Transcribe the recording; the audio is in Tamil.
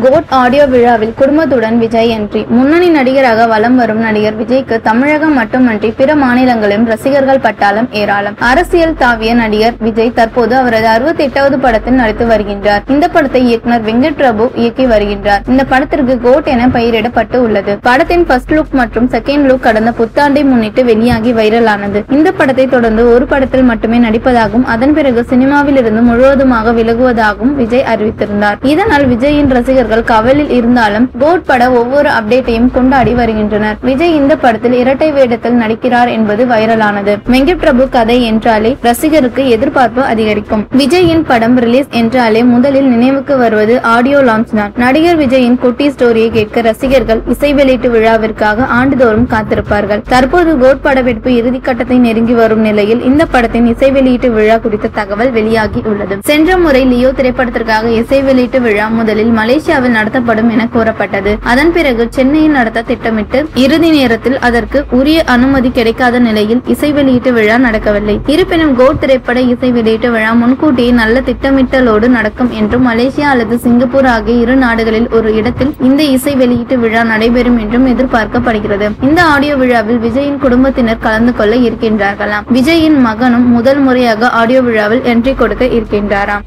கோட் ஆடியோ விழாவில் குடும்பத்துடன் விஜய் என்ட்ரி. முன்னணி நடிகராக வலம் வரும் நடிகர் விஜய்க்கு தமிழகம் மட்டுமன்றி பிற மாநிலங்களிலும் ரசிகர்கள் பட்டாளம் ஏராளம். அரசியல் தாவிய நடிகர் விஜய் தற்போது அவரது 68வது படத்தில் நடித்து வருகின்றார். இந்த படத்தை இயக்குனர் வெங்கட் பிரபு இயக்கி வருகின்றார். இந்த படத்திற்கு கோட் என பெயரிடப்பட்டு உள்ளது. படத்தின் ஃபர்ஸ்ட் லுக் மற்றும் செகண்ட் லுக் கடந்த புத்தாண்டை முன்னிட்டு வெளியாகி வைரலானது. இந்த படத்தை தொடர்ந்து ஒரு படத்தில் மட்டுமே நடிப்பதாகவும் அதன் பிறகு சினிமாவில் இருந்து முழுவதுமாக விலகுவதாகவும் விஜய் அறிவித்திருந்தார். இதனால் விஜயின் ரசிகர்கள் கவலில் இருந்தாலும் கோட் பட ஒவ்வொரு அப்டேட்டையும் கொண்டாடி வருகின்றனர். விஜய் இந்த படத்தில் இரட்டை வேடத்தில் நடிக்கிறார் என்பது வைரலானது. வெங்கட் பிரபு கதை என்றாலே ரசிகருக்கு எதிர்பார்ப்பு அதிகரிக்கும். விஜயின் படம் ரிலீஸ் என்றாலே முதலில் நினைவுக்கு வருவது ஆடியோ லான்ச் தான். நடிகர் விஜயின் குட்டி ஸ்டோரியை கேட்க ரசிகர்கள் இசை வெளியீட்டு விழாவிற்காக ஆண்டுதோறும் காத்திருப்பார்கள். தற்போது கோட் படப்பிடிப்பு இறுதிக்கட்டத்தை நெருங்கி வரும் நிலையில் இந்த படத்தின் இசை வெளியீட்டு விழா குறித்த தகவல் வெளியாகி உள்ளது. சென்ற முறை லியோ திரைப்படத்திற்காக இசை வெளியீட்டு விழா முதலில் மலேசியாவில் நடத்தப்படும் என கூறப்பட்டது. அதன் பிறகு சென்னையில் நடத்த திட்டமிட்டு இறுதி நேரத்தில் அதற்கு உரிய அனுமதி கிடைக்காத நிலையில் இசை வெளியீட்டு விழா நடக்கவில்லை. இருப்பினும் கோட் திரைப்பட இசை வெளியீட்டு விழா முன்கூட்டியே நல்ல திட்டமிட்டலோடு நடக்கும் என்றும் மலேசியா அல்லது சிங்கப்பூர் ஆகிய இரு நாடுகளில் ஒரு இடத்தில் இந்த இசை வெளியீட்டு விழா நடைபெறும் என்றும் எதிர்பார்க்கப்படுகிறது. இந்த ஆடியோ விழாவில் விஜயின் குடும்பத்தினர் கலந்து கொள்ள இருக்கின்றார்களாம். விஜயின் மகனும் முதல் முறையாக ஆடியோ விழாவில் என்ட்ரி கொடுக்க இருக்கின்றாராம்.